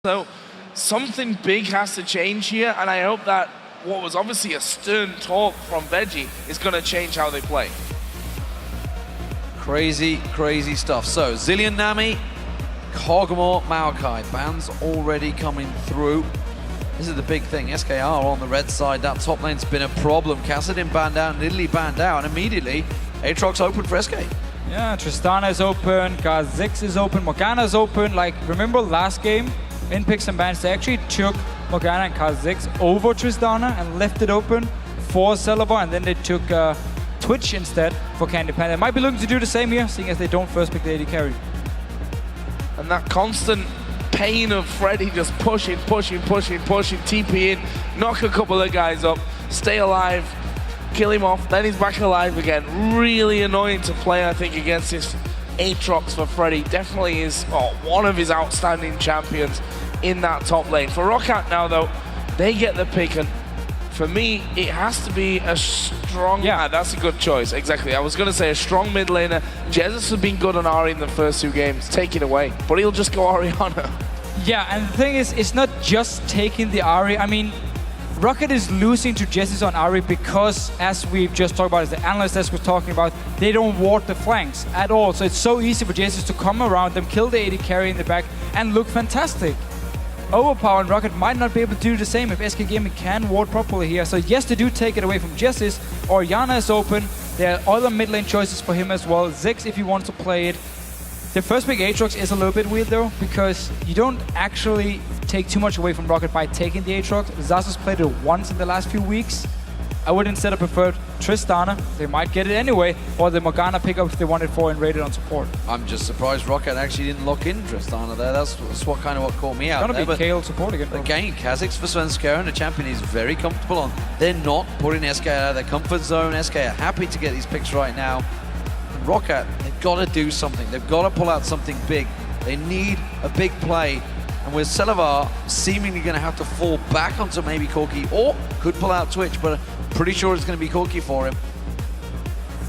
So something big has to change here, and I hope that what was obviously a stern talk from Veggie is going to change how they play. Crazy, crazy stuff. So, Zillion Nami, Kog'Maw, Maokai. Bans already coming through. This is the big thing. SKR on the red side. That top lane's been a problem. Kassadin banned out, Nidalee banned out, and immediately Aatroc's open for SK. Yeah, Tristana is open, Kha'Zix is open, Morgana is open. Like, remember last game in Picks and Bans, they actually took Morgana and Kha'Zix over Tristana and left it open for Celebar, and then they took Twitch instead for Candy Pan. They might be looking to do the same here, seeing as they don't first pick the AD carry. And that constant pain of Freddy just pushing, TP in, knock a couple of guys up, stay alive, kill him off, then he's back alive again. Really annoying to play, I think, against this Aatrox for Freddy. Definitely is one of his outstanding champions in that top lane. For ROCCAT now, though, they get the pick, and for me, it has to be a strong... Yeah, that's a good choice, exactly. I was going to say a strong mid laner. Jesus has been good on Ahri in the first two games. Take it away. But he'll just go Ariana. Yeah, and the thing is, it's not just taking the Ahri. I mean, ROCCAT is losing to Jesus on Ahri because, as we've just talked about, as the analyst as we're talking about, they don't ward the flanks at all. So it's so easy for Jesus to come around them, kill the AD carry in the back, and look fantastic. Overpower and ROCCAT might not be able to do the same if SK Gaming can ward properly here. So yes, they do take it away from Jesus. Orianna is open. There are other mid lane choices for him as well. Ziggs if you want to play it. The first pick Aatrox is a little bit weird though, because you don't actually take too much away from ROCCAT by taking the Aatrox. Zazu's played it once in the last few weeks. I would instead have preferred Tristana. They might get it anyway, or the Morgana pickup if they wanted 4 and rated on support. I'm just surprised ROCCAT actually didn't lock in Tristana there. That's what caught me out. It's going to be Kayle support again. Again, Kha'Zix for Svenskeren, a champion he's very comfortable on. They're not putting SK out of their comfort zone. SK are happy to get these picks right now. And ROCCAT, they've got to do something. They've got to pull out something big. They need a big play. And with Celebar seemingly going to have to fall back onto maybe Corki, or could pull out Twitch, but pretty sure it's going to be Corki for him.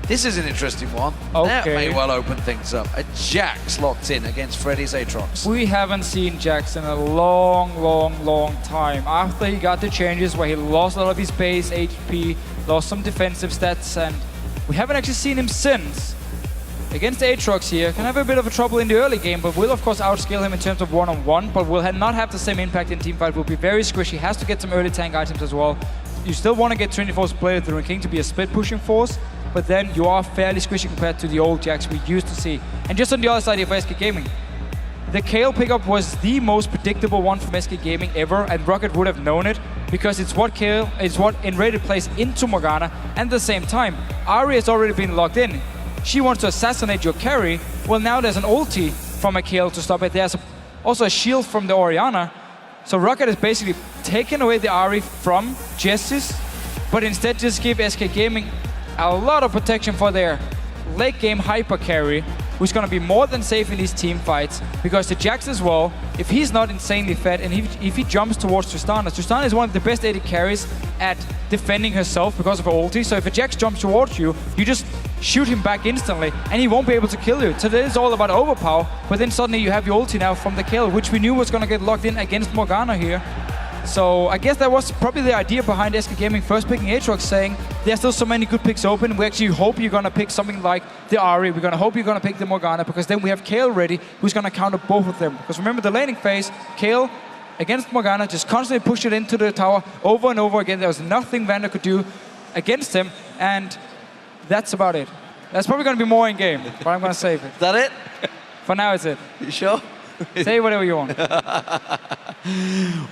This is an interesting one. Okay. That may well open things up. A Jax locked in against Freddy's Aatrox. We haven't seen Jax in a long time. After he got the changes where he lost a lot of his base HP, lost some defensive stats, and we haven't actually seen him since. Against Aatrox here, can have a bit of a trouble in the early game, but will of course outscale him in terms of one-on-one, but will not have the same impact in teamfight, will be very squishy, has to get some early tank items as well. You still want to get 24's player through King to be a split pushing force, but then you are fairly squishy compared to the old Jax we used to see. And just on the other side here for SK Gaming, the Kayle pickup was the most predictable one from SK Gaming ever, and ROCCAT would have known it, because it's what Kayle, it's what Enrated plays into Morgana, and at the same time, Ahri has already been locked in. She wants to assassinate your carry. Well, now there's an ulti from a Kayle to stop it. There's also a shield from the Orianna. So ROCCAT is basically taking away the Ahri from Jessis, but instead just give SK Gaming a lot of protection for their late game hyper carry, who's going to be more than safe in these team fights, because the Jax as well, if he's not insanely fed and if he jumps towards Tristana is one of the best AD carries at defending herself because of her ulti. So if a Jax jumps towards you, you just shoot him back instantly and he won't be able to kill you. So that is all about overpower, but then suddenly you have your ulti now from the Kayle, which we knew was going to get locked in against Morgana here. So I guess that was probably the idea behind SK Gaming first picking Aatrox, saying there's still so many good picks open. We actually hope you're going to pick something like the Ahri. We're going to hope you're going to pick the Morgana, because then we have Kayle ready, who's going to counter both of them. Because remember, the laning phase, Kayle against Morgana, just constantly pushed it into the tower over and over again. There was nothing Vander could do against him, and that's about it. That's probably going to be more in game, but I'm going to save it. Is that it? For now, it's it. You sure? Say whatever you want.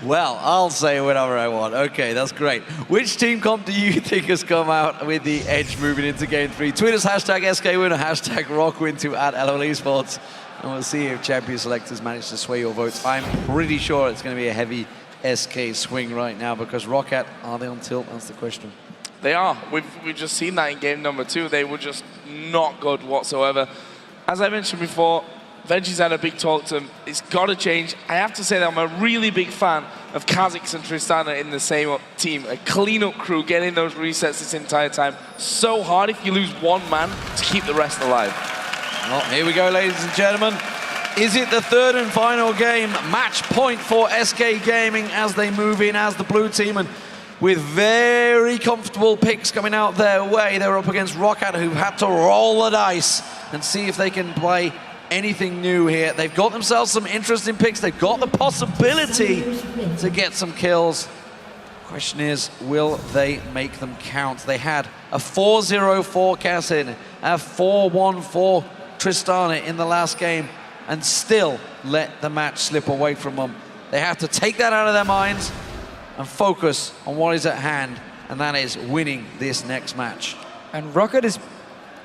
Well, I'll say whatever I want. Okay, that's great. Which team comp do you think has come out with the edge moving into Game 3? Tweet us hashtag SKWin or hashtag ROCCAT to @LOL eSports, and we'll see if champion selectors manage to sway your votes. I'm pretty sure it's going to be a heavy SK swing right now, because ROCCAT, are they on tilt? That's the question. They are. We've just seen that in game number 2. They were just not good whatsoever. As I mentioned before, Veggie's had a big talk to him. It's got to change. I have to say that I'm a really big fan of Kha'Zix and Tristana in the same team. A clean-up crew, getting those resets this entire time. So hard if you lose one man to keep the rest alive. Well, here we go, ladies and gentlemen. Is it the third and final game? Match point for SK Gaming as they move in as the blue team, and with very comfortable picks coming out their way. They're up against ROCCAT, who've had to roll the dice and see if they can play anything new here. They've got themselves some interesting picks. They've got the possibility to get some kills. Question is, will they make them count? They had a 4-0 for Cassin, a 4-1 for Tristana in the last game, and still let the match slip away from them. They have to take that out of their minds and focus on what is at hand, and that is winning this next match. And ROCCAT is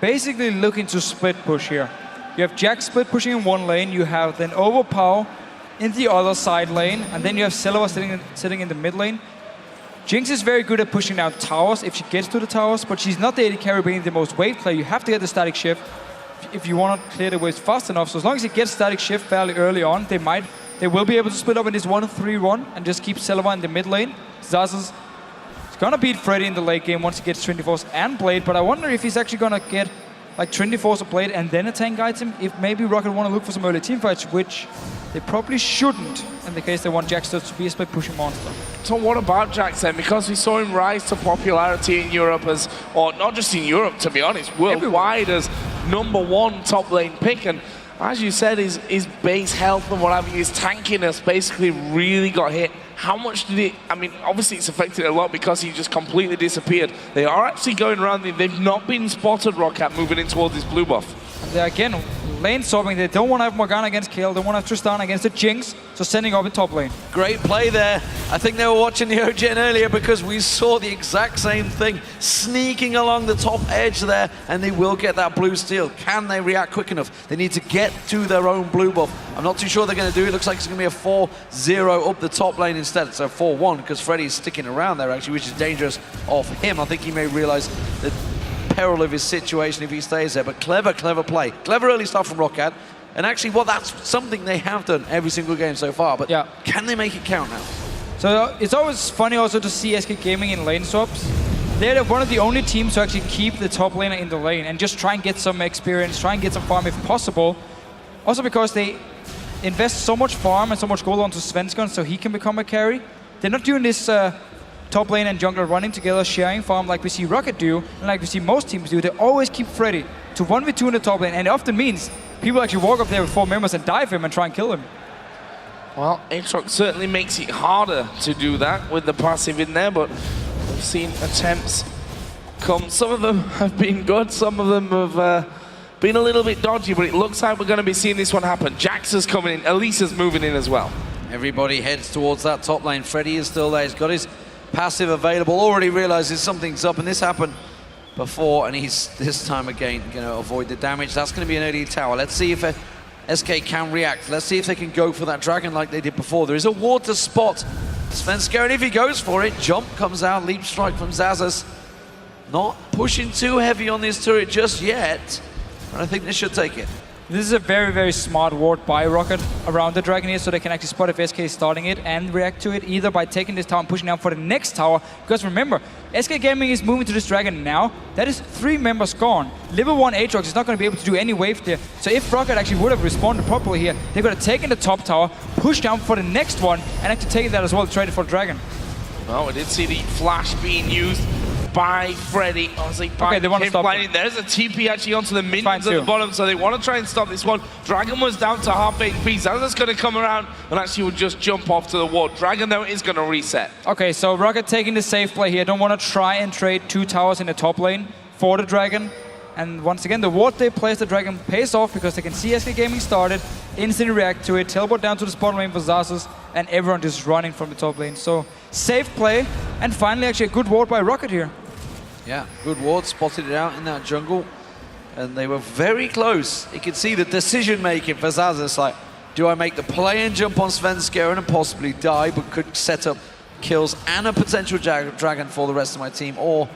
basically looking to split push here. You have Jack split pushing in one lane, you have then Overpower in the other side lane, and then you have Silva sitting in the mid lane. Jinx is very good at pushing down towers if she gets to the towers, but she's not the AD carry being the most wave player. You have to get the static shift if you want to clear the waves fast enough. So as long as you get static shift fairly early on, they will be able to split up in this 1-3-1 and just keep Silva in the mid lane. Zazas is gonna beat Freddy in the late game once he gets Trinity Force and Blade, but I wonder if he's actually gonna get like Trinity Force or Blade and then a tank item, if maybe ROCCAT want to look for some early team fights, which they probably shouldn't in the case they want Jax to be a split pushing monster. So what about Jax then? Because we saw him rise to popularity in Europe as, or not just in Europe to be honest, worldwide as #1 top lane pick, and as you said, his base health and what have you, his tankiness basically really got hit. How much did it, I mean, obviously it's affected a lot because he just completely disappeared. They are actually going around, they've not been spotted, ROCCAT, moving in towards this blue buff. And they're again lane swapping. They don't want to have Morgana against Kayle, they want to have Tristana against the Jinx, so sending up in top lane. Great play there. I think they were watching the OGen earlier because we saw the exact same thing sneaking along the top edge there, and they will get that blue steal. Can they react quick enough? They need to get to their own blue buff. I'm not too sure they're going to do it. Looks like it's going to be a 4-0 up the top lane instead. So 4-1 because Freddy's sticking around there actually, which is dangerous of him. I think he may realize the peril of his situation if he stays there, but clever play. Clever early start from ROCCAT, and actually, well, that's something they have done every single game so far, but yeah, can they make it count now? So it's always funny also to see SK Gaming in lane swaps. They're one of the only teams to actually keep the top laner in the lane and just try and get some experience, try and get some farm if possible. Also because they invest so much farm and so much gold onto Svensson so he can become a carry. They're not doing this top lane and jungler running together, sharing farm like we see ROCCAT do, and like we see most teams do. They always keep Freddy to 1v2 in the top lane, and it often means people actually walk up there with 4 members and dive him and try and kill him. Well, Aatrox certainly makes it harder to do that with the passive in there, but we've seen attempts come. Some of them have been good, some of them have been a little bit dodgy, but it looks like we're going to be seeing this one happen. Jax is coming in, Elisa's moving in as well. Everybody heads towards that top lane. Freddy is still there, he's got his passive available, already realizes something's up, and this happened before, and he's this time again going to avoid the damage. That's going to be an early tower. Let's see if SK can react. Let's see if they can go for that dragon like they did before. There is a ward to spot Svensson, and if he goes for it, jump comes out, leap strike from Zazas. Not pushing too heavy on this turret just yet, but I think they should take it. This is a very smart ward by ROCCAT around the dragon here, so they can actually spot if SK is starting it and react to it, either by taking this tower and pushing down for the next tower. Because remember, SK Gaming is moving to this dragon now. That is 3 members gone. Level 1 Aatrox is not going to be able to do any wave there. So if ROCCAT actually would have responded properly here, they're going to take in the top tower, push down for the next one, and actually take that as well to trade it for the dragon. Well, we did see the flash being used by Freddy. Honestly, okay, they want to stop it. There's a TP actually onto the minions at the bottom, so they want to try and stop this one. Dragon was down to half HP. Zazas going to come around and actually will just jump off to the wall. Dragon, though, is going to reset. Okay, so ROCCAT taking the safe play here. Don't want to try and trade 2 towers in the top lane for the dragon. And once again, the ward they place the dragon pays off because they can see SK Gaming started, instantly react to it, teleport down to the bottom lane for Zazas, and everyone just running from the top lane. So, safe play, and finally actually a good ward by ROCCAT here. Yeah, good ward, spotted it out in that jungle, and they were very close. You could see the decision-making for Zazas, like, do I make the play and jump on Svensson and possibly die, but could set up kills and a potential dragon for the rest of my team, or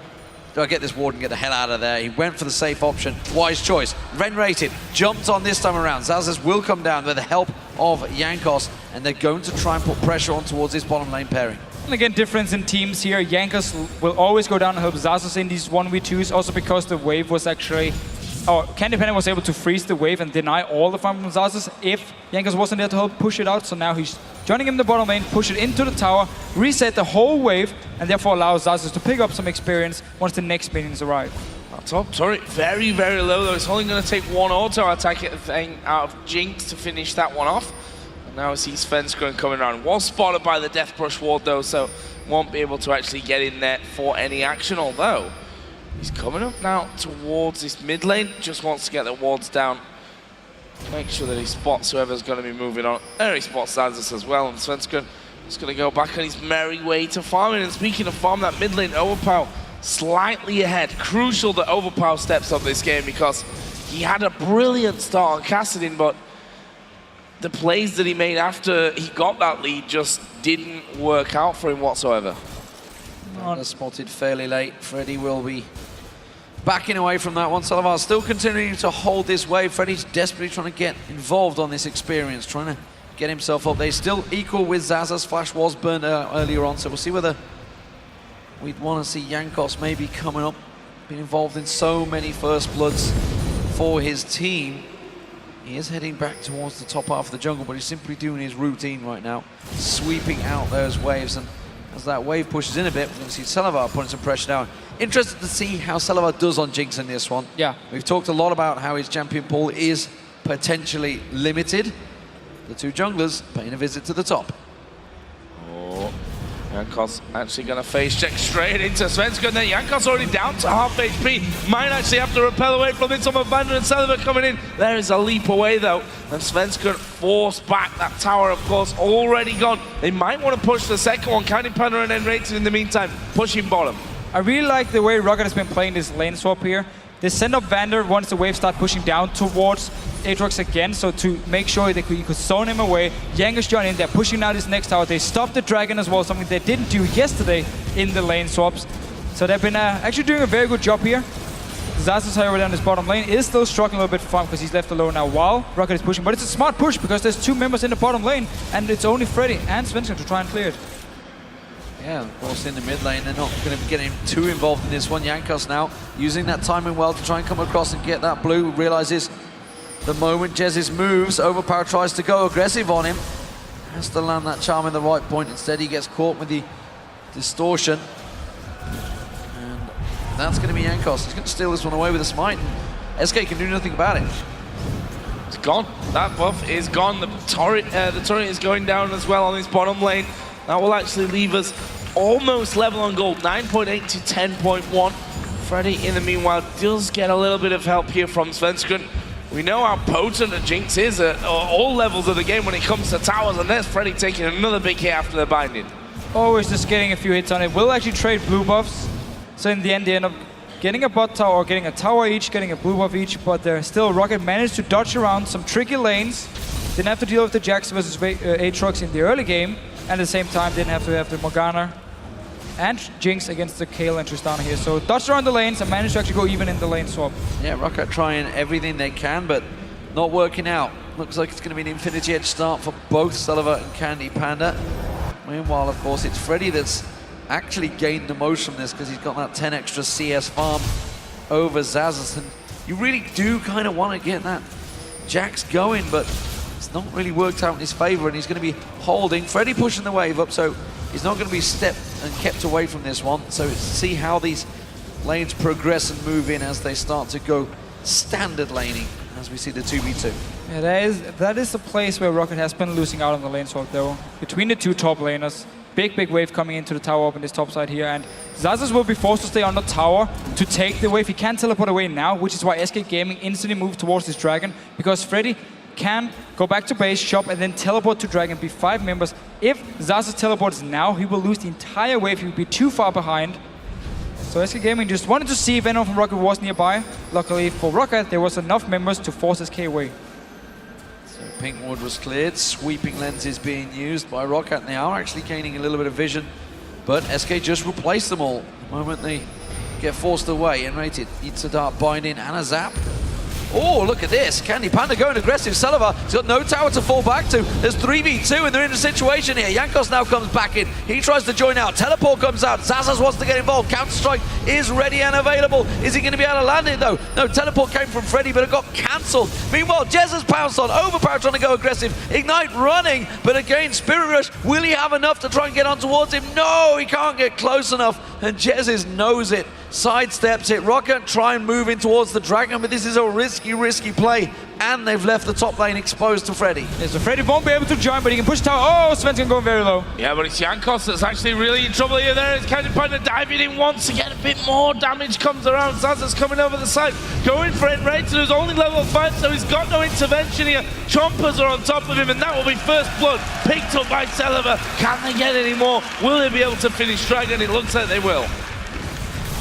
do I get this ward and get the hell out of there? He went for the safe option. Wise choice. Ren rated, jumped on this time around. Zazas will come down with the help of Jankos, and they're going to try and put pressure on towards this bottom lane pairing. And again, difference in teams here. Jankos will always go down and help Zazas in these 1v2s, also because the wave was actually Candy Panda was able to freeze the wave and deny all the farm from Xaxus if Jankos wasn't there to help push it out. So now he's joining him in the bottom lane, push it into the tower, reset the whole wave, and therefore allows Xaxus to pick up some experience once the next minions arrive. Top turret very, very low though. It's only going to take one auto attack out of Jinx to finish that one off. And now we see Svenskeren coming around. Was spotted by the Death Brush ward though, so won't be able to actually get in there for any action, although he's coming up now towards this mid lane. Just wants to get the wards down. Make sure that he spots whoever's going to be moving on. There he spots Xaxus as well, and Svenskeren is going to go back on his merry way to farming. And speaking of farm, that mid lane Overpower slightly ahead. Crucial that Overpower steps up this game because he had a brilliant start on Kassadin, but the plays that he made after he got that lead just didn't work out for him whatsoever. Spotted fairly late. Freddy will be backing away from that one. Salavar still continuing to hold this wave. Freddy's desperately trying to get involved on this experience, trying to get himself up. They still equal with Xaxus. Flash was burned earlier on, so we'll see whether we'd want to see Jankos maybe coming up, being involved in so many first bloods for his team. He is heading back towards the top half of the jungle, but he's simply doing his routine right now, sweeping out those waves. And as that wave pushes in a bit, we're going to see Salavar putting some pressure down. Interested to see how Salavar does on Jinx in this one. Yeah. We've talked a lot about how his champion pool is potentially limited. The two junglers paying a visit to the top. Jankos actually going to face check straight into Svenskeren. Then Jankos already down to half HP. Might actually have to repel away from this. Vander and Selva coming in. There is a leap away though. And Svenskeren forced back. That tower, of course, already gone. They might want to push the second one. Candy Panda and then Rated in the meantime, pushing bottom. I really like the way ROCCAT has been playing this lane swap here. They send up Vander once the waves start pushing down towards Aatrox again, so to make sure that you could zone him away. Jankos join in, they're pushing out his next tower. They stopped the dragon as well, something they didn't do yesterday in the lane swaps. So they've been actually doing a very good job here. Xaxus, however, down his bottom lane is still struggling a little bit for farm because he's left alone now while ROCCAT is pushing. But it's a smart push because there's two members in the bottom lane and it's only Freddy and Svenskeren to try and clear it. Yeah, of course, in the mid lane, they're not going to be getting too involved in this one. Jankos now using that timing well to try and come across and get that blue. Realizes the moment Jez's moves, Overpower tries to go aggressive on him. Has to land that charm in the right point. Instead, he gets caught with the distortion. And that's going to be Jankos. He's going to steal this one away with a smite. And SK can do nothing about it. It's gone. That buff is gone. The turret is going down as well on his bottom lane. That will actually leave us almost level on gold, 9.8 to 10.1. Freddy, in the meanwhile, does get a little bit of help here from Svenskeren. We know how potent a Jinx is at all levels of the game when it comes to towers, and there's Freddy taking another big hit after the binding. Always just getting a few hits on it. Will actually trade blue buffs, so in the end they end up getting a bot tower or getting a tower each, getting a blue buff each, but still ROCCAT managed to dodge around some tricky lanes. Didn't have to deal with the Jax versus Aatrox in the early game, and at the same time didn't have to have the Morgana and Jinx against the Kayle and Tristana here. So dodged around the lanes and managed to actually go even in the lane swap. Yeah, ROCCAT trying everything they can, but not working out. Looks like it's going to be an Infinity Edge start for both Sullivan and Candy Panda. Meanwhile, of course, it's Freddy that's actually gained the most from this because he's got that 10 extra CS farm over Xaxus. And you really do kind of want to get that Jax going, but it's not really worked out in his favor, and he's going to be holding. Freddy pushing the wave up, so he's not going to be stepped and kept away from this one. So see how these lanes progress and move in as they start to go standard laning, as we see the 2v2. Yeah, that is a place where ROCCAT has been losing out on the lane swap though. Between the two top laners, big wave coming into the tower up in this top side here, and Xaxus will be forced to stay on the tower to take the wave. He can't teleport away now, which is why SK Gaming instantly moved towards this dragon, because Freddy can go back to base, shop, and then teleport to dragon, be 5 members. If Xaxus teleports now, he will lose the entire wave. He will be too far behind. So SK Gaming just wanted to see if anyone from ROCCAT was nearby. Luckily for ROCCAT, there was enough members to force SK away. So pink ward was cleared, sweeping lenses being used by ROCCAT. They are actually gaining a little bit of vision, but SK just replaced them all. The moment they get forced away, and Rated eats a dart binding and a zap. Oh, look at this. Candy Panda going aggressive. Celiva, he's got no tower to fall back to. There's 3v2 and they're in a situation here. Jankos now comes back in. He tries to join out. Teleport comes out. Zazas wants to get involved. Counter-Strike is ready and available. Is he going to be able to land it though? No, Teleport came from Freddy, but it got cancelled. Meanwhile, Jez has pounced on. Overpower trying to go aggressive. Ignite running, but again, Spirit Rush. Will he have enough to try and get on towards him? No, he can't get close enough. And Jez knows it. Sidesteps it. ROCCAT try and move in towards the Dragon, but this is a risky play. And they've left the top lane exposed to Freddy. Yeah, so Freddy won't be able to join, but he can push tower. Oh, Svensson going very low. Yeah, but it's Jankos that's actually really in trouble here. There is Candy Panda diving in once to get a bit more damage comes around. Zaz's coming over the side, going for it. Raider who's only level 5, so he's got no intervention here. Chompers are on top of him, and that will be first blood picked up by Celiva. Can they get any more? Will they be able to finish Dragon? It looks like they will.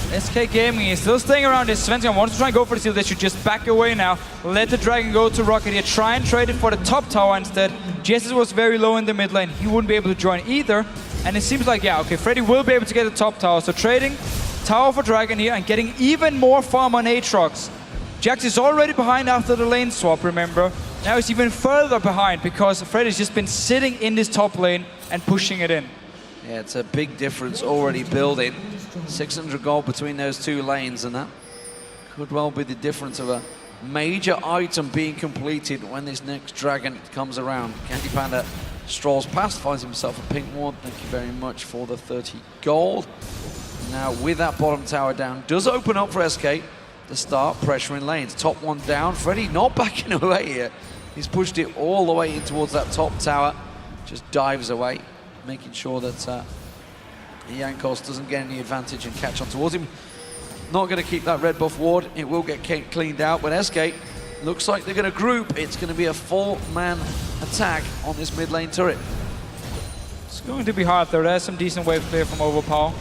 SK Gaming is still staying around this. Svensson wants to try and go for the steal. They should just back away now. Let the Dragon go to ROCCAT here. Try and trade it for the top tower instead. Jesus was very low in the mid lane. He wouldn't be able to join either. And it seems like, yeah, okay, Freddy will be able to get the top tower. So trading tower for Dragon here and getting even more farm on Aatrox. Jax is already behind after the lane swap, remember. Now he's even further behind because Freddy's just been sitting in this top lane and pushing it in. Yeah, it's a big difference already building. 600 gold between those two lanes, and that could well be the difference of a major item being completed when this next Dragon comes around. Candy Panda strolls past, finds himself a pink ward. Thank you very much for the 30 gold. Now with that bottom tower down, does open up for SK to start pressuring lanes. Top one down, Freddy not backing away here. He's pushed it all the way in towards that top tower, just dives away, making sure that Jankos doesn't get any advantage and catch on towards him. Not going to keep that red buff ward. It will get cleaned out, but SK looks like they're going to group. It's going to be a 4-man attack on this mid lane turret. It's going to be hard though. There's some decent wave clear from Overpower.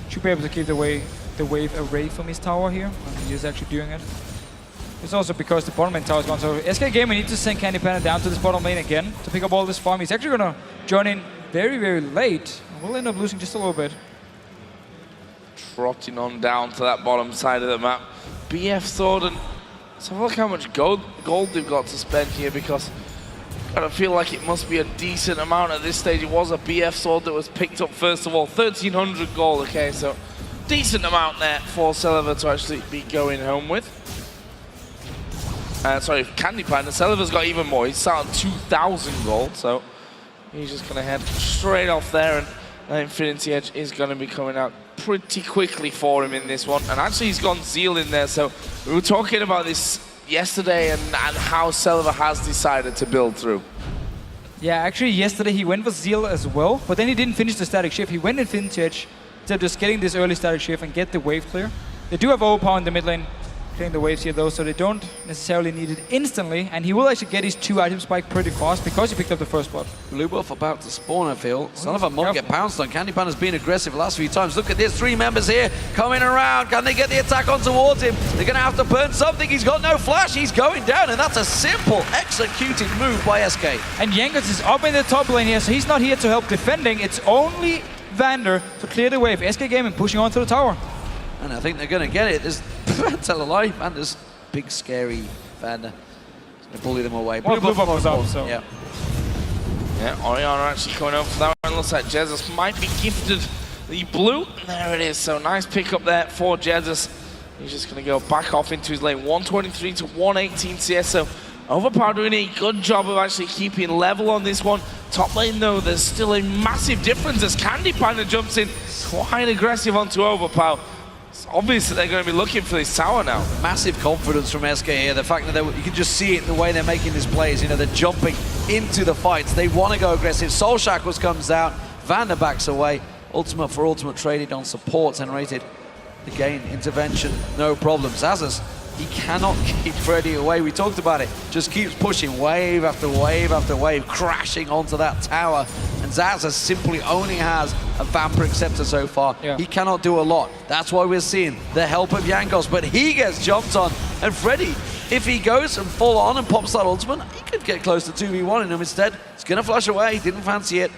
Should be able to keep the wave away from his tower here. And he is actually doing it. It's also because the bottom lane tower is gone. So SK Gaming needs to send Candy Panda down to this bottom lane again to pick up all this farm. He's actually going to join in very late. We'll end up losing just a little bit. Trotting on down to that bottom side of the map. BF Sword, and let's have a look how much gold they've got to spend here, because I kind of feel like it must be a decent amount at this stage. It was a BF Sword that was picked up first of all. 1,300 gold, okay, so decent amount there for Celiva to actually be going home with. Sorry, Candy Panda. Celiva's got even more. He's sat on 2,000 gold, so he's just going to head straight off there, and that Infinity Edge is going to be coming out pretty quickly for him in this one. And actually he's gone Zeal in there, so we were talking about this yesterday and how Celiva has decided to build through. Yeah, actually yesterday he went for Zeal as well, but then he didn't finish the static shift. He went Infinity Edge instead of just getting this early static shift and get the wave clear. They do have overpower in the mid lane, clearing the waves here though, so they don't necessarily need it instantly, and he will actually get his 2 item spike pretty fast because he picked up the first blood. Blue buff about to spawn, I feel. Celiva might get pounced on. Candy Panda's been aggressive the last few times. Look at this, 3 members here coming around. Can they get the attack on towards him? They're going to have to burn something. He's got no flash. He's going down, and that's a simple executed move by SK. And Jankos is up in the top lane here, so he's not here to help defending. It's only Vander to clear the wave. SK Gaming pushing onto the tower. And I think they're going to get it. There's tell a lie, Vander's big, scary Vander. He's going to bully them away. Well, blue buff was up, so. Yeah. Yeah, Orion actually coming over for that one. Looks like Jesus might be gifted the blue. There it is. So nice pick up there for Jesus. He's just going to go back off into his lane. 123 to 118 CS. So Overpower doing a good job of actually keeping level on this one. Top lane though, there's still a massive difference as Candy Panda jumps in quite aggressive onto Overpower. Obviously they're going to be looking for this tower now. Massive confidence from SK here. The fact that you can just see it in the way they're making these plays. You know, they're jumping into the fights. They want to go aggressive. Soul Shackles comes out. Vander backs away. Ultimate for ultimate traded on support generated. Again, intervention, no problem. Zazas, he cannot keep Freddy away. We talked about it. Just keeps pushing wave after wave after wave, crashing onto that tower. And Zazas simply only has a Vampiric Scepter so far. Yeah. He cannot do a lot. That's why we're seeing the help of Jankos, but he gets jumped on. And Freddy, if he goes and full on and pops that ultimate, he could get close to 2v1 in him instead. He's gonna flash away, didn't fancy it.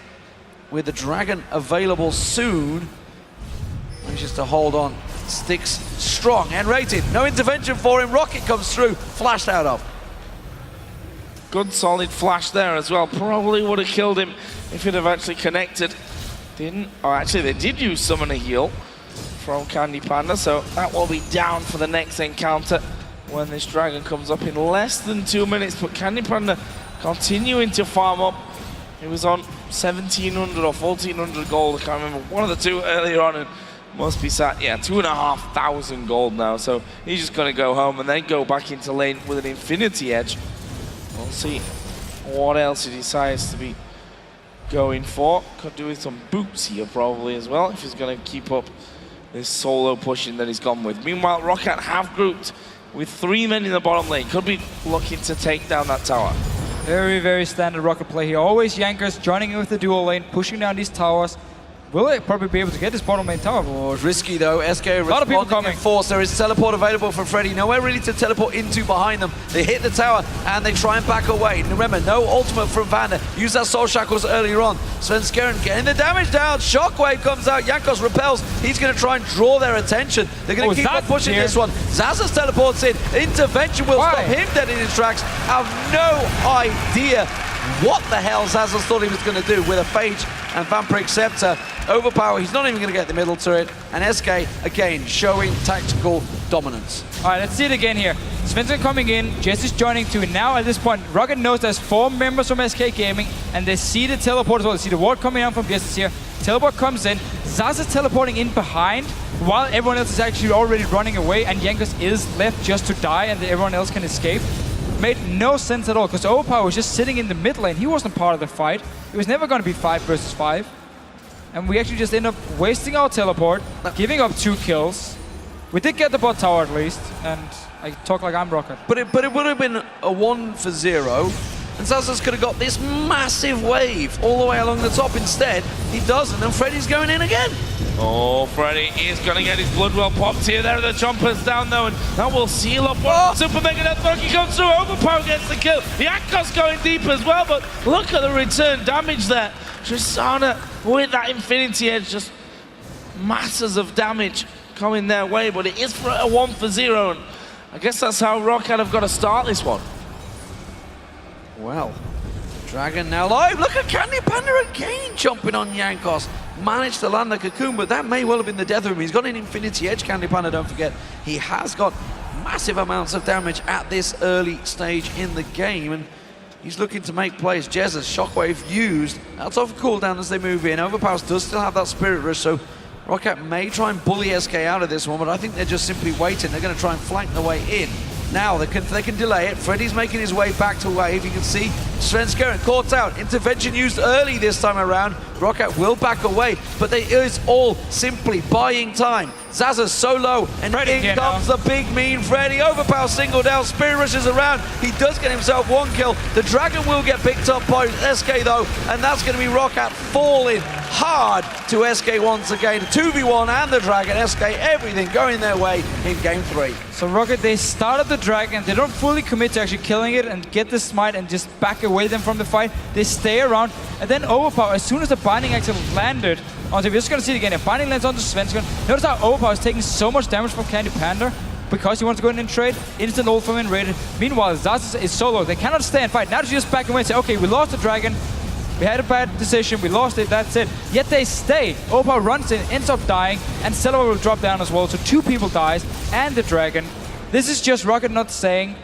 With the Dragon available soon, manages to hold on sticks strong and rated. No intervention for him. ROCCAT comes through, flashed out of. Good solid flash there as well. Probably would have killed him if he'd have actually connected. Didn't. Oh, actually, they did use summon a heal from Candy Panda, so that will be down for the next encounter when this dragon comes up in less than 2 minutes. But Candy Panda continuing to farm up. He was on 1,700 or 1,400 gold. I can't remember. One of the two earlier on, and must be sat, yeah, 2,500 gold now. So he's just going to go home and then go back into lane with an Infinity Edge. We'll see what else he decides to be going for. Could do with some boots here probably as well if he's going to keep up this solo pushing that he's gone with. Meanwhile, ROCCAT have grouped with 3 men in the bottom lane. Could be looking to take down that tower. Very, very standard ROCCAT play here. Always Yankers joining in with the dual lane, pushing down these towers. Will they probably be able to get this bottom lane tower? Oh, it's risky though. SK a lot of people coming. In force. There is teleport available for Freddy. Nowhere really to teleport into behind them. They hit the tower and they try and back away. And remember, no ultimate from Vanda. Use that soul shackles earlier on. Svenskeren getting the damage down. Shockwave comes out. Jankos repels. He's going to try and draw their attention. They're going to keep on pushing this one. Zazas teleports in. Intervention will stop him dead in his tracks. I have no idea what the hell Zazas thought he was going to do with a Phage and Vampiric Scepter. Overpower, he's not even going to get the middle turret. And SK, again, showing tactical dominance. All right, let's see it again here. Svensson coming in, Jess is joining too. Now at this point, ROCCAT knows there's 4 members from SK Gaming, and they see the teleport as well. They see the ward coming out from Jess here. Teleport comes in, Zaz is teleporting in behind, while everyone else is actually already running away, and Jankos is left just to die, and everyone else can escape. Made no sense at all, because Overpower was just sitting in the mid lane. He wasn't part of the fight. It was never going to be 5 versus 5. And we actually just end up wasting our teleport, giving up 2 kills. We did get the bot tower at least, and I talk like I'm ROCCAT. But it would have been a 1 for 0, and Zazas could have got this massive wave all the way along the top. Instead, he doesn't, and Freddy's going in again. Oh, Freddy is going to get his Bloodwell popped here. There are the Chompers down though, and that will seal up one. Super Mega Death Monkey comes through. Overpower gets the kill. Yankos going deep as well, but look at the return damage there. Tristana with that Infinity Edge, just masses of damage coming their way, but it is for a 1 for 0, and I guess that's how ROCCAT have got to start this one. Well, Dragon now live. Look at Candy Panda again jumping on Jankos. Managed to land the cocoon, but that may well have been the death of him. He's got an Infinity Edge, Candy Panda, don't forget. He has got massive amounts of damage at this early stage in the game, and he's looking to make plays. Jezza's Shockwave used. That's off cooldown as they move in. Overpowers does still have that Spirit Rush, so ROCCAT may try and bully SK out of this one, but I think they're just simply waiting. They're going to try and flank their way in. Now they can delay it. Freddy's making his way back to wave. You can see Svenskeren caught out. Intervention used early this time around. ROCCAT will back away, but it is all simply buying time. Zazza's so low, and in comes the big mean Freddy. Overpower singled out. Spirit rushes around. He does get himself 1 kill. The Dragon will get picked up by SK though, and that's going to be ROCCAT falling hard to SK once again. 2v1 and the Dragon. SK, everything going their way in game 3. So ROCCAT, they started the Dragon. They don't fully commit to actually killing it and get the smite and just back away them from the fight. They stay around, and then Overpower, as soon as the binding actually landed onto, we're just going to see it again. If binding lands onto Svenskeren, notice how Overpower is taking so much damage from Candy Panda because he wants to go in and trade. Instant ult from him rated. Meanwhile, Zaz is solo. They cannot stay and fight. Now they just back away and say, okay, we lost the Dragon. We had a bad decision. We lost it. That's it. Yet they stay. Overpower runs in, ends up dying, and Celebar will drop down as well. So 2 people dies, and the Dragon. This is just ROCCAT not saying,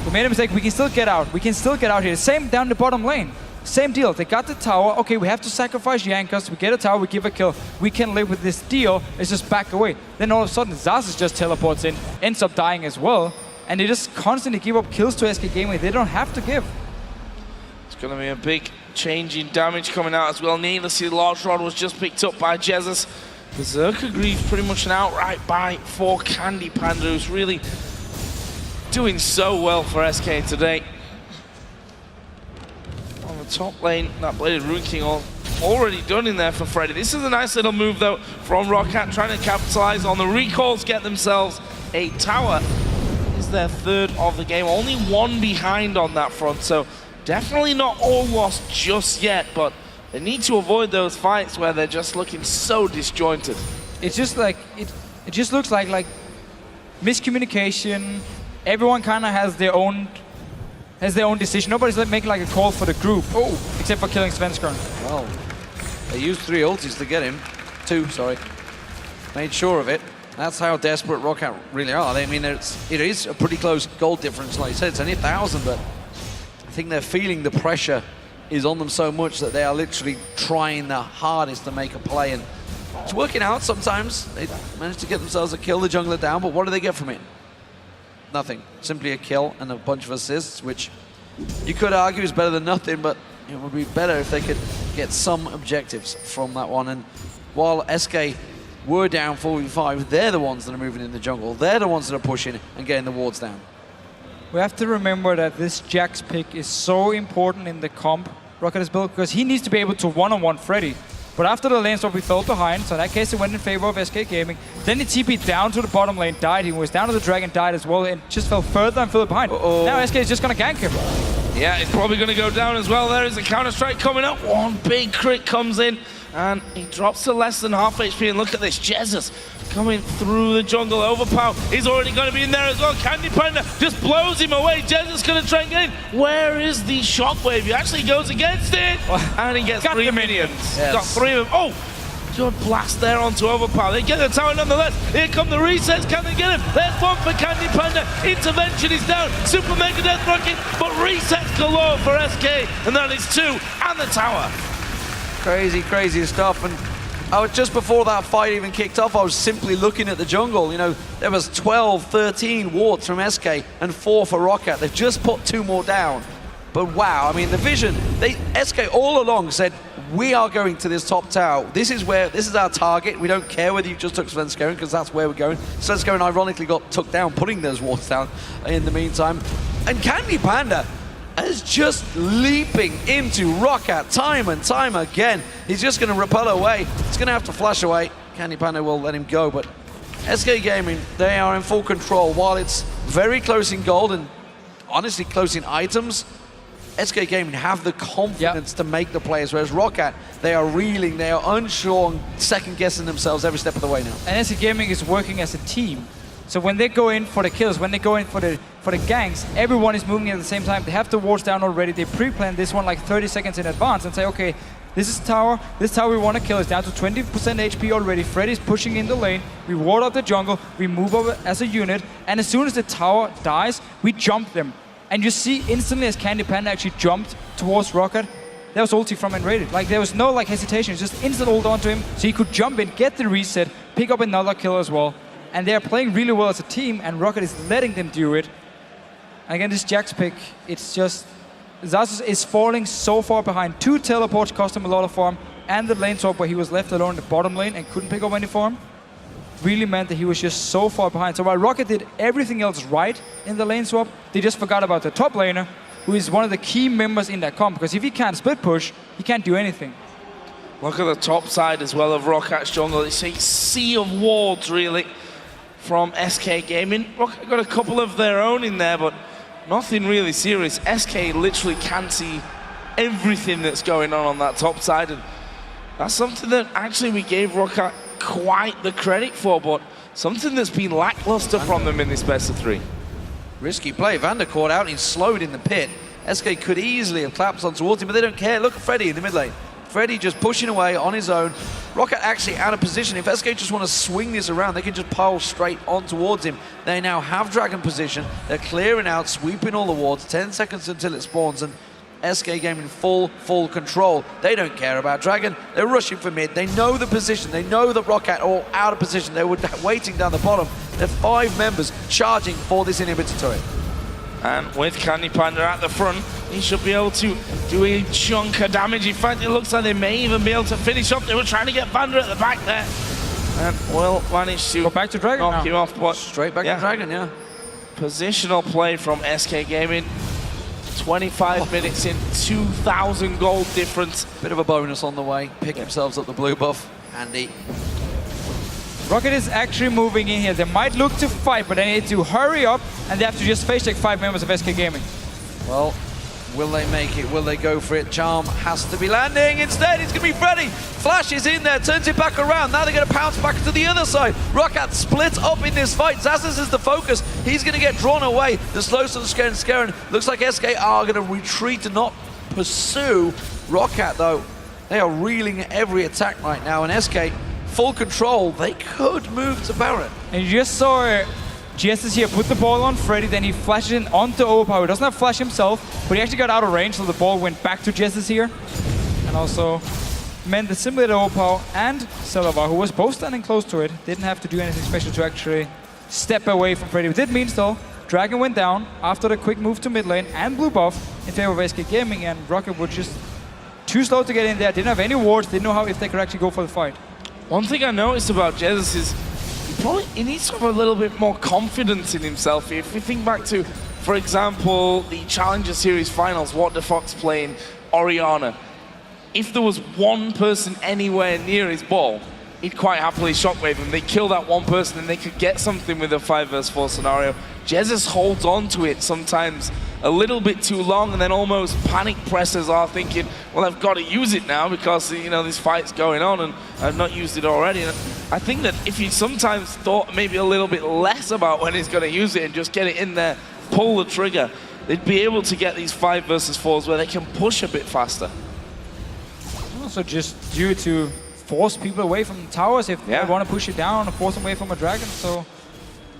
we made a mistake, we can still get out. We can still get out here. Same down the bottom lane. Same deal. They got the tower. Okay, we have to sacrifice Jankos. We get a tower, we give a kill. We can live with this deal. It's just back away. Then all of a sudden, Zazas just teleports in, ends up dying as well. And they just constantly give up kills to SK Gaming. They don't have to give. It's going to be a big change in damage coming out as well. Needlessly, Large Rod was just picked up by Jesus. Berserker Greaves pretty much an outright buy for Candy Panda, who's really doing so well for SK today. On the top lane, that Bladed Rune King already done in there for Freddy. This is a nice little move though from ROCCAT, trying to capitalize on the recalls, get themselves a tower. Is their 3rd of the game, only 1 behind on that front, so definitely not all lost just yet, but they need to avoid those fights where they're just looking so disjointed. It's just like, It just looks like miscommunication. Everyone kind of has their own decision. Nobody's making like a call for the group. Oh, except for killing Svenskeren. Well, they used 3 ultis to get him. 2, sorry. Made sure of it. That's how desperate ROCCAT really are. I mean, it is a pretty close goal difference. Like you said, it's only 1,000, but I think they're feeling the pressure is on them so much that they are literally trying their hardest to make a play. And it's working out sometimes. They managed to get themselves a kill, the jungler down, but what do they get from it? Nothing. Simply a kill and a bunch of assists, which you could argue is better than nothing, but it would be better if they could get some objectives from that one. And while SK were down 4v5, they're the ones that are moving in the jungle. They're the ones that are pushing and getting the wards down. We have to remember that this Jax pick is so important in the comp ROCCAT has built, because he needs to be able to one-on-one Freddy. But after the lane swap, we fell behind, so in that case it went in favor of SK Gaming. Then he TP'd down to the bottom lane, died. He was down to the dragon, died as well, and just fell further and further behind. Now SK is just gonna gank him. Yeah, it's probably gonna go down as well. There is a counter-strike coming up. One big crit comes in, and he drops to less than half HP. And look at this, Jesus coming through the jungle. Overpower is already going to be in there as well. Candy Panda just blows him away. Jesus going to try and get in. Where is the shockwave? He actually goes against it, and he gets 3 minions. Yes. Got 3 of them. Oh, good blast there onto Overpower. They get the tower nonetheless. Here come the resets. Can they get him? There's one for Candy Panda. Intervention is down. Super Mega Death Rocket, but resets galore for SK, and that is 2 and the tower. Crazy, crazy stuff. And I was, just before that fight even kicked off, I was simply looking at the jungle. You know, there was 12, 13 wards from SK and 4 for ROCCAT. They've just put 2 more down. But wow, I mean, the vision, SK all along said, we are going to this top tower. This is our target. We don't care whether you just took Svenskeren, because that's where we're going. Svenskeren ironically got took down, putting those wards down in the meantime. And Candy Panda is just leaping into ROCCAT time and time again. He's just going to repel away. He's going to have to flash away. Candy Panda will let him go, but SK Gaming, they are in full control. While it's very close in gold and honestly close in items, SK Gaming have the confidence to make the plays, whereas ROCCAT, they are reeling, they are unsure and second-guessing themselves every step of the way now. And SK Gaming is working as a team. So when they go in for the kills, when they go in for the ganks, everyone is moving at the same time. They have the wards down already. They pre-plan this one like 30 seconds in advance and say, okay, this is tower. This tower we want to kill is down to 20% HP already. Freddy's pushing in the lane. We ward up the jungle. We move over as a unit. And as soon as the tower dies, we jump them. And you see instantly as Candy Panda actually jumped towards ROCCAT, there was ulti from Enrated. Like, there was no like hesitation. It's just instant ult onto him. So he could jump in, get the reset, pick up another kill as well. And they're playing really well as a team, and ROCCAT is letting them do it. And again, this Jax pick, it's just... Xaxus is falling so far behind. 2 teleports cost him a lot of farm, and the lane swap where he was left alone in the bottom lane and couldn't pick up any farm really meant that he was just so far behind. So while ROCCAT did everything else right in the lane swap, they just forgot about the top laner, who is one of the key members in that comp, because if he can't split push, he can't do anything. Look at the top side as well of ROCCAT's jungle. It's a sea of wards, really, from SK Gaming. ROCCAT got a couple of their own in there, but nothing really serious. SK literally can see everything that's going on that top side, and that's something that actually we gave ROCCAT quite the credit for, but something that's been lackluster from them in this best of 3. Risky play. Vander caught out and he's slowed in the pit. SK could easily have clapped on towards him, but they don't care. Look at Freddy in the mid lane. Freddy just pushing away on his own. ROCCAT actually out of position. If SK just want to swing this around, they can just pile straight on towards him. They now have dragon position. They're clearing out, sweeping all the wards. 10 seconds until it spawns, and SK Gaming full control. They don't care about dragon. They're rushing for mid. They know the position. They know that ROCCAT are out of position. They were waiting down the bottom. They're 5 members charging for this inhibitor turret. And with Candy Panda at the front, he should be able to do a chunk of damage. In fact, it looks like they may even be able to finish up. They were trying to get Vander at the back there, and will manage to go back to dragon knock him off. But straight back to dragon, yeah. Positional play from SK Gaming. 25 minutes in, 2,000 gold difference. Bit of a bonus on the way. Pick themselves up the blue buff. Handy. ROCCAT is actually moving in here. They might look to fight, but they need to hurry up, and they have to just face check 5 members of SK Gaming. Well, Will they make it? Will they go for it? Charm has to be landing. Instead, it's going to be Freddy. Flash is in there, turns it back around. Now they're going to pounce back to the other side. ROCCAT split up in this fight. Zazas is the focus. He's going to get drawn away. The slow sort of Skaren. Looks like SK are going to retreat and not pursue. ROCCAT, though, they are reeling every attack right now. And SK, full control. They could move to Baron. And you just saw GSS here put the ball on Freddy, then he flashes in onto Overpower. He doesn't have flash himself, but he actually got out of range, so the ball went back to GSS here. And also meant that simulated Overpower and Celavar, who was both standing close to it, didn't have to do anything special to actually step away from Freddy. It did mean though, Dragon went down after the quick move to mid lane and blue buff in favor of SK Gaming, and ROCCAT were just too slow to get in there, didn't have any wards, didn't know how if they could actually go for the fight. One thing I noticed about Jesus is he needs to have a little bit more confidence in himself. If we think back to, for example, the Challenger Series finals, What the Fox playing Orianna. If there was one person anywhere near his ball, he'd quite happily shockwave him. They kill that one person and they could get something with a 5 vs 4 scenario. Jesus holds on to it sometimes a little bit too long and then almost panic presses are thinking, well, I've got to use it now because, you know, this fight's going on and I've not used it already. And I think that if he sometimes thought maybe a little bit less about when he's going to use it and just get it in there, pull the trigger, they'd be able to get these 5 vs 4s where they can push a bit faster. Also just due to force people away from towers if they want to push it down or force them away from a dragon. So,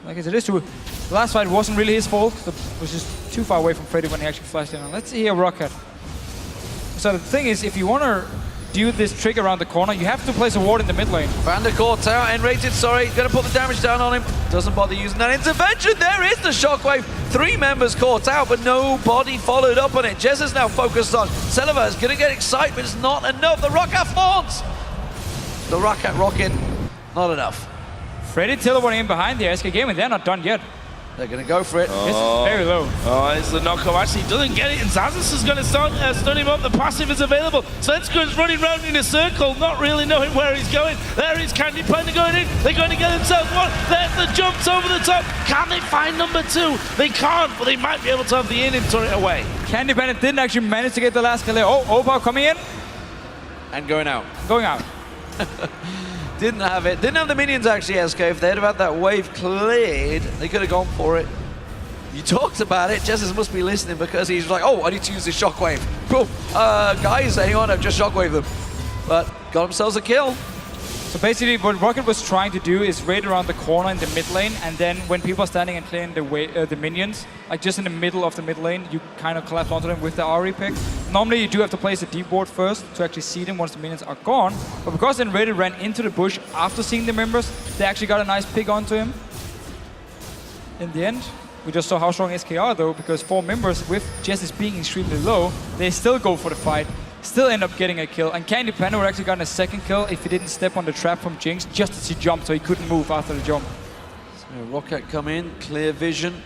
like I said, it is true. The last fight wasn't really his fault. It was just too far away from Freddy when he actually flashed in. And let's see here, ROCCAT. So the thing is, if you want to do this trick around the corner, you have to place a ward in the mid lane. Vandercourt tower, N-rated, sorry. Going to put the damage down on him. Doesn't bother using that intervention. There is the shockwave. 3 members caught out, but nobody followed up on it. Jez is now focused on. Celavar is going to get excited, but it's not enough. The ROCCAT fawns. The ROCCAT rocket, not enough. Freddy teleporting in behind the SK Gaming, they're not done yet. They're going to go for it. This is very low. Oh, it's the knockoff. Actually, he doesn't get it, and Zazas is going to start stun him up. The passive is available. Svenskern's running around in a circle, not really knowing where he's going. There is Candy Panda going in. They're going to get themselves one. There's the jumps over the top. Can they find number 2? They can't, but they might be able to have the in turret away. Candy Panda didn't actually manage to get the last kill there. Oh, Opa coming in. And going out. Going out. Didn't have it. Didn't have the minions actually, SK. If they'd have had that wave cleared, they could have gone for it. You talked about it. Jesus must be listening because he's like, oh, I need to use this shockwave. Cool. Guys, hang on, I've just shockwaved them. But got themselves a kill. So basically what ROCCAT was trying to do is raid around the corner in the mid lane, and then when people are standing and clearing the minions, like just in the middle of the mid lane, you kind of collapse onto them with the RE pick. Normally you do have to place a deep ward first to actually see them once the minions are gone, but because then Raided ran into the bush after seeing the members, they actually got a nice pick onto him. In the end, we just saw how strong SK are though, because 4 members with Justice being extremely low, they still go for the fight. Still end up getting a kill, and Candy Panda would actually gotten a second kill if he didn't step on the trap from Jinx just as he jumped, so he couldn't move after the jump. So ROCCAT come in, clear vision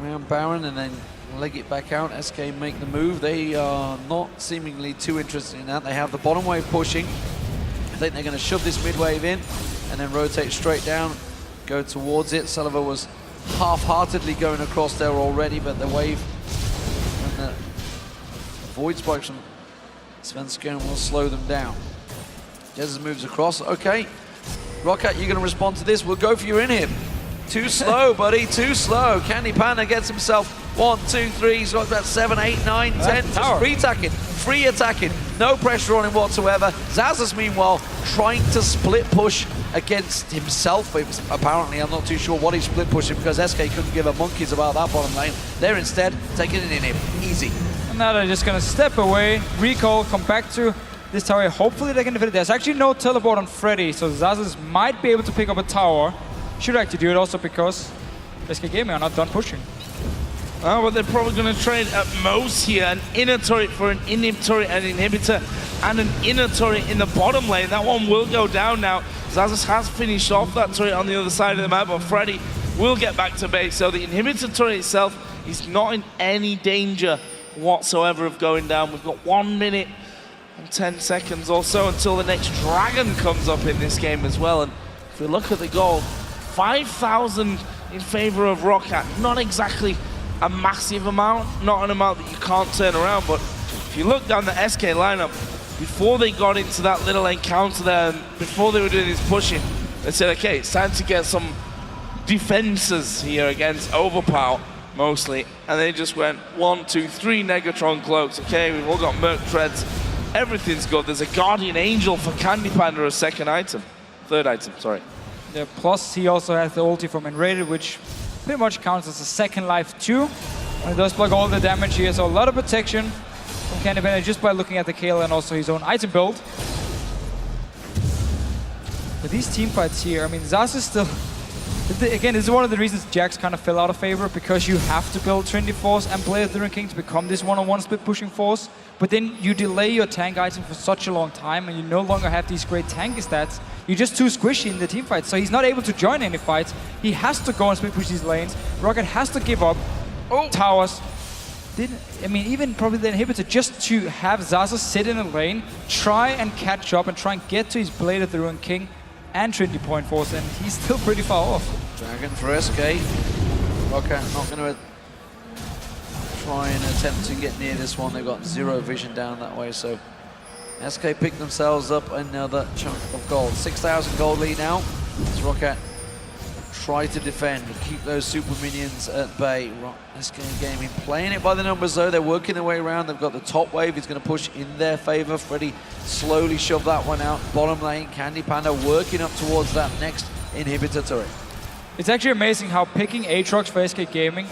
around Baron, and then leg it back out. SK make the move. They are not seemingly too interested in that. They have the bottom wave pushing. I think they're going to shove this mid wave in and then rotate straight down, go towards it. Celavar was half-heartedly going across there already, but the wave and the void spikes from Svenskern will slow them down. Jesus moves across. Okay, ROCCAT, you're going to respond to this. We'll go for your in-hib. Too slow, buddy, too slow. Candy Panda gets himself 1, 2, 3. He's got about 7, 8, 9, 10. Just free attacking. No pressure on him whatsoever. Zazas, meanwhile, trying to split push against himself. But apparently, I'm not too sure what he's split pushing because SK couldn't give a monkeys about that bottom lane. They're instead taking it in him. Easy. And now they're just going to step away, recall, come back to this tower. Hopefully they can defend it. There's actually no teleport on Freddy, so Zazas might be able to pick up a tower. Should actually do it also because SK Gaming are not done pushing. Oh, well, they're probably going to trade at most here an inner turret for an inhib turret, an inhibitor, and an inner turret in the bottom lane. That one will go down now. Zazas has finished off that turret on the other side of the map, but Freddy will get back to base. So the inhibitor turret itself is not in any danger whatsoever of going down. We've got 1 minute and 10 seconds or so until the next dragon comes up in this game as well. And if we look at the goal, 5,000 in favor of ROCCAT. Not exactly a massive amount, not an amount that you can't turn around, but if you look down the SK lineup, before they got into that little encounter there, and before they were doing this pushing, they said, okay, it's time to get some defenses here against Overpower, mostly. And they just went 1, 2, 3 Negatron cloaks. Okay, we've all got Merc Treads. Everything's good. There's a Guardian Angel for Candy Panda, a third item, sorry. Yeah, plus he also has the ulti from Enrated, which pretty much counts as a second life too. And it does block all the damage here, so a lot of protection from Candy Panda just by looking at the kill and also his own item build. But these team fights here, I mean, Zaz is still... Again, this is one of the reasons Jax kind of fell out of favor, because you have to build Trinity Force and play the Ruin King to become this one-on-one split pushing force. But then you delay your tank item for such a long time and you no longer have these great tanky stats. You're just too squishy in the team fight, so he's not able to join any fights. He has to go and split push these lanes. ROCCAT has to give up towers. I mean, even probably the inhibitor, just to have Zaza sit in a lane, try and catch up and try and get to his Blade of the Ruin King and Trinity Point Force, and he's still pretty far off. Dragon for SK. ROCCAT not going to try and attempt to get near this one. They've got 0 vision down that way, so SK picked themselves up another chunk of gold. 6,000 gold lead now. As ROCCAT try to defend, keep those super minions at bay. SK Gaming playing it by the numbers though. They're working their way around. They've got the top wave. He's going to push in their favor. Freddy slowly shoved that one out. Bottom lane, Candy Panda working up towards that next inhibitor turret. It's actually amazing how picking Aatrox for SK Gaming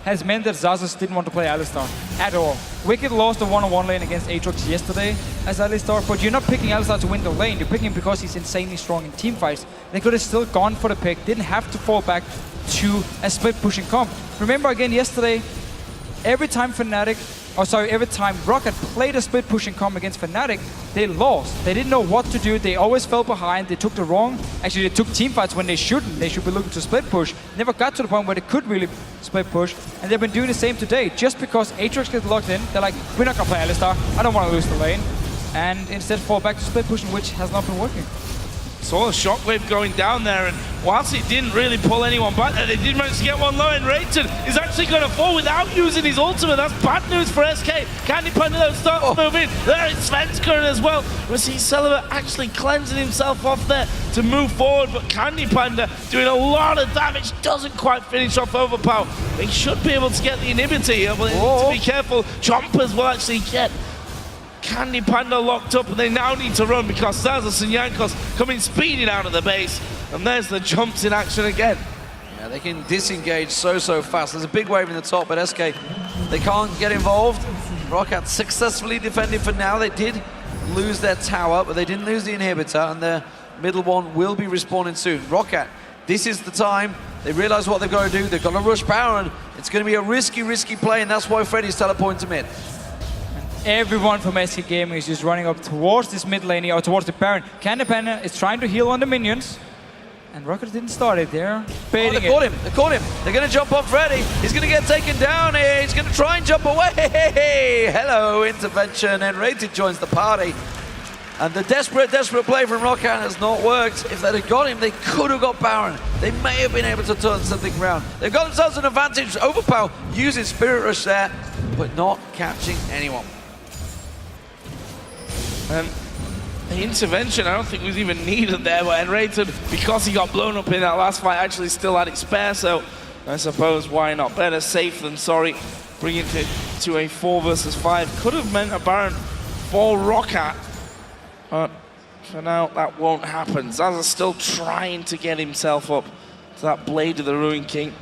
has meant that Zazas didn't want to play Alistar at all. Wicked lost the one-on-one lane against Aatrox yesterday as Alistar, but you're not picking Alistar to win the lane. You're picking him because he's insanely strong in team fights. They could have still gone for the pick, didn't have to fall back to a split pushing comp. Remember again yesterday, every time ROCCAT played a split pushing comp against Fnatic, they lost. They didn't know what to do. They always fell behind. They took the wrong. Actually, they took team fights when they shouldn't. They should be looking to split push. Never got to the point where they could really split push. And they've been doing the same today. Just because Aatrox gets locked in, they're like, we're not gonna play Alistar. I don't want to lose the lane. And instead fall back to split pushing, which has not been working. Saw a shockwave going down there, and whilst it didn't really pull anyone back there, they did manage to get one low, and Rayton is actually going to fall without using his ultimate. That's bad news for SK. Candy Panda though starts to move in. There is Svenskeren as well. We see Celeber actually cleansing himself off there to move forward, but Candy Panda doing a lot of damage, doesn't quite finish off Overpower. They should be able to get the inhibitor here, but they need to be careful. Chompers will actually get Candy Panda locked up, and they now need to run because Zazas and Jankos coming speeding out of the base, and there's the jumps in action again. Yeah, they can disengage so fast. There's a big wave in the top, but SK, they can't get involved. ROCCAT successfully defended for now. They did lose their tower, but they didn't lose the inhibitor, and their middle one will be respawning soon. ROCCAT, this is the time. They realize what they've got to do. They've got to rush Baron. It's going to be a risky play, and that's why Freddy's teleporting to mid. Everyone from SK Gaming is just running up towards this mid lane here, or towards the Baron. Candy Panda is trying to heal on the minions. And ROCCAT didn't start it there. They caught him. They caught him. They're going to jump on Freddy. He's going to get taken down here. He's going to try and jump away. Hello, intervention. And Rated joins the party. And the desperate play from ROCCAT has not worked. If they'd have got him, they could have got Baron. They may have been able to turn something around. They've got themselves an advantage. Overpower using Spirit Rush there, but not catching anyone. And the intervention, I don't think was even needed there, but Enrated, because he got blown up in that last fight, actually still had it spare, so I suppose why not? Better safe than sorry. Bringing it to a 4 versus 5. Could have meant a Baron for ROCCAT, but for now that won't happen. Zaza's still trying to get himself up to that Blade of the Ruin King,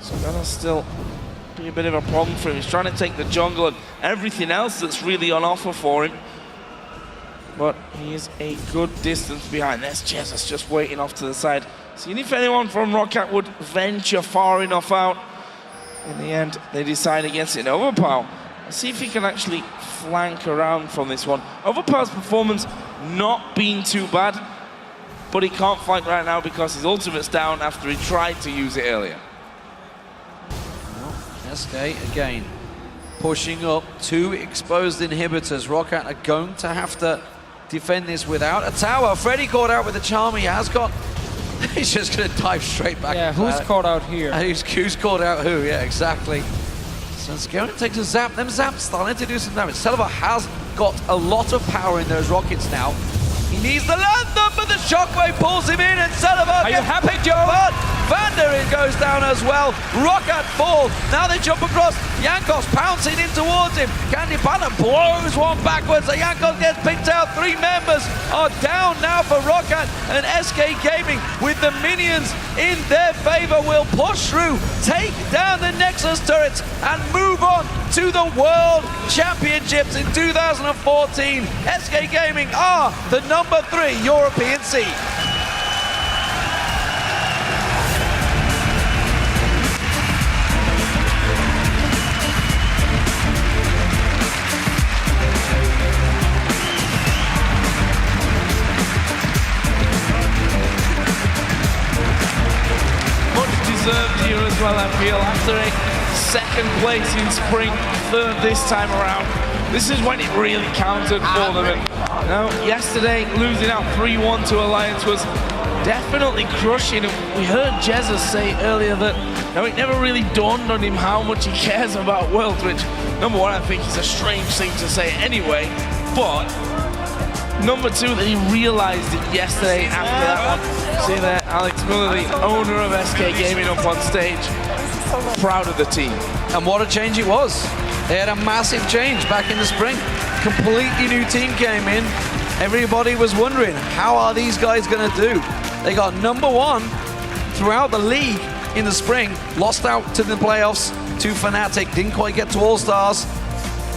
so that'll still be a bit of a problem for him. He's trying to take the jungle and everything else that's really on offer for him. But he is a good distance behind. There's Jesus just waiting off to the side. Seeing if anyone from ROCCAT would venture far enough out. In the end, they decide against it. Overpower, let's see if he can actually flank around from this one. Overpower's performance not being too bad, but he can't flank right now because his ultimate's down after he tried to use it earlier. Well, SK again pushing up 2 exposed inhibitors. ROCCAT are going to have to defend this without a tower. Freddy caught out with a charm. He has got... He's just going to dive straight back. Yeah, who's caught out here? Who's caught out who? Yeah, exactly. And Scaron takes a zap. Them zaps starting to do some damage. Celiva has got a lot of power in those rockets now. He needs the land up, but the shockwave pulls him in, and Celiva. Are you happy, Joe? But Vander goes down as well. ROCCAT fall. Now they jump across. Jankos pouncing in towards him. Candy Panda blows one backwards. So Jankos gets picked out. 3 members are down now for ROCCAT, and SK Gaming with the minions in their favor will push through, take down the Nexus turrets, and move on to the World Championships in 2014. SK Gaming are the number 3 European seed. Deserved here as well, I feel, after a second place in spring, 3rd this time around. This is when it really counted for them. And now, yesterday, losing out 3-1 to Alliance was definitely crushing. We heard Jesus say earlier that it never really dawned on him how much he cares about Worlds, which, number one, I think is a strange thing to say anyway, but number 2, that he realized it yesterday after that one. See there, Alex Miller, the owner of SK Gaming, up on stage. Proud of the team. And what a change it was. They had a massive change back in the spring. Completely new team came in. Everybody was wondering, how are these guys going to do? They got number 1 throughout the league in the spring, lost out to the playoffs to Fnatic, didn't quite get to All-Stars.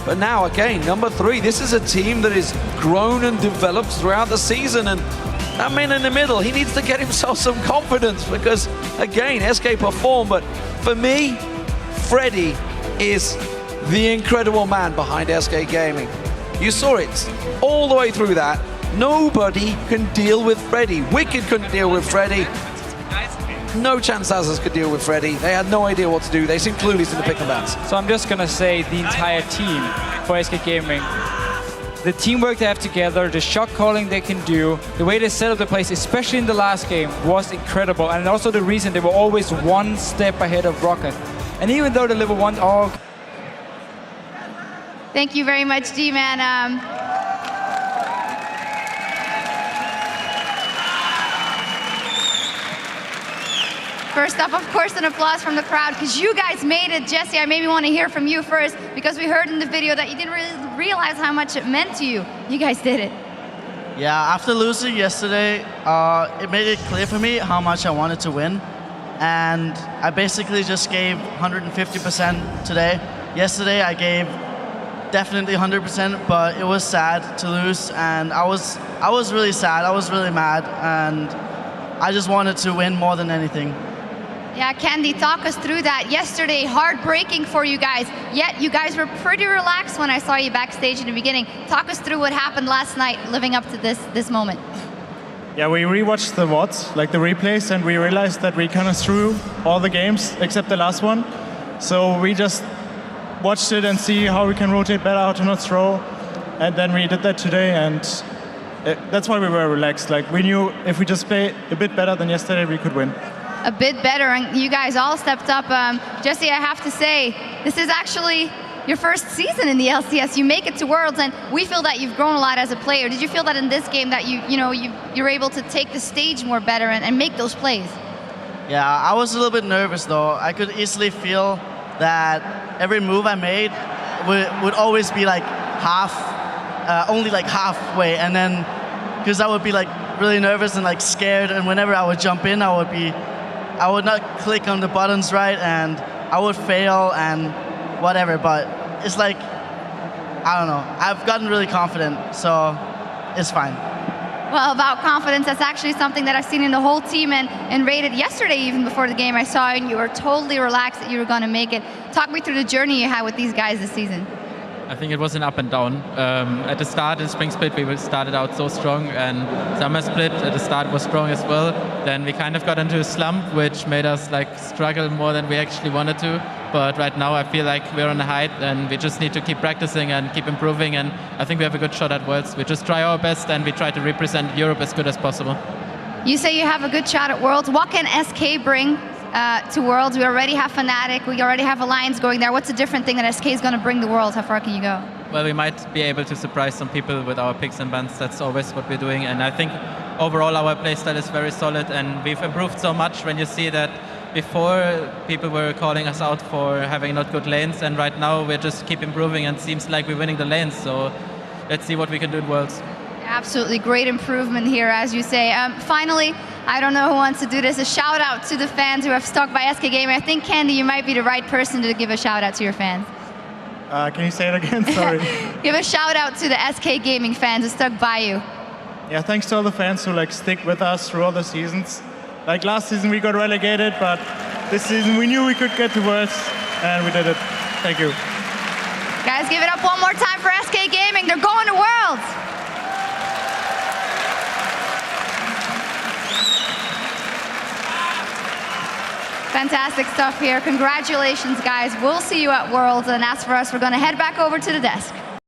But now, again, number 3, this is a team that is grown and developed throughout the season, and that man in the middle, he needs to get himself some confidence because, again, SK performed, but for me, Freddy is the incredible man behind SK Gaming. You saw it all the way through that. Nobody can deal with Freddy. Wicked couldn't deal with Freddy. No chance Azaz could deal with Freddy. They had no idea what to do. They seemed clueless in the pick and bans. So I'm just gonna say the entire team for SK Gaming. The teamwork they have together, the shot calling they can do, the way they set up the place, especially in the last game, was incredible. And also the reason they were always one step ahead of ROCCAT. And even though they level 1, Thank you very much, D-Man. First up, of course, an applause from the crowd, because you guys made it. Jesse, I maybe want to hear from you first, because we heard in the video that you didn't really realize how much it meant to you. You guys did it. Yeah, after losing yesterday, it made it clear for me how much I wanted to win. And I basically just gave 150% today. Yesterday, I gave definitely 100%, but it was sad to lose. And I was really sad, I was really mad, and I just wanted to win more than anything. Yeah, Candy, talk us through that. Yesterday, heartbreaking for you guys, yet you guys were pretty relaxed when I saw you backstage in the beginning. Talk us through what happened last night, living up to this moment. Yeah, we rewatched the VODs, like the replays, and we realized that we kind of threw all the games except the last one. So we just watched it and see how we can rotate better, how to not throw. And then we did that today, and that's why we were relaxed. Like, we knew if we just play a bit better than yesterday, we could win. A bit better, and you guys all stepped up. Jesse, I have to say, this is actually your first season in the LCS. You make it to Worlds, and we feel that you've grown a lot as a player. Did you feel that in this game that you're able to take the stage more better and make those plays? Yeah, I was a little bit nervous though. I could easily feel that every move I made would always be like only like halfway, and then because I would be like really nervous and like scared, and whenever I would jump in, I would not click on the buttons right, and I would fail and whatever. But it's like, I don't know, I've gotten really confident, so it's fine. Well, about confidence, that's actually something that I've seen in the whole team, and rated yesterday, even before the game I saw, and you were totally relaxed that you were going to make it. Talk me through the journey you had with these guys this season. I think it was an up and down. At the start in Spring Split, we started out so strong, and Summer Split at the start was strong as well. Then we kind of got into a slump, which made us like struggle more than we actually wanted to. But right now, I feel like we're on a height, and we just need to keep practicing and keep improving. And I think we have a good shot at Worlds. We just try our best, and we try to represent Europe as good as possible. You say you have a good shot at Worlds. What can SK bring to Worlds? We already have Fnatic, we already have Alliance going there. What's a different thing that SK is going to bring to Worlds? How far can you go? Well, we might be able to surprise some people with our picks and bans. That's always what we're doing. And I think overall our playstyle is very solid, and we've improved so much when you see that before people were calling us out for having not good lanes, and right now we just keep improving and seems like we're winning the lanes. So let's see what we can do in Worlds. Absolutely great improvement here, as you say. Finally, I don't know who wants to do this, a shout out to the fans who have stuck by SK Gaming. I think, Candy, you might be the right person to give a shout out to your fans. Can you say it again? Sorry. Give a shout out to the SK Gaming fans who stuck by you. Yeah, thanks to all the fans who stick with us through all the seasons. Like last season we got relegated, but this season we knew we could get to Worlds, and we did it. Thank you. Guys, give it up one more time for SK Gaming. They're going to Worlds. Fantastic stuff here. Congratulations, guys. We'll see you at Worlds. And as for us, we're going to head back over to the desk.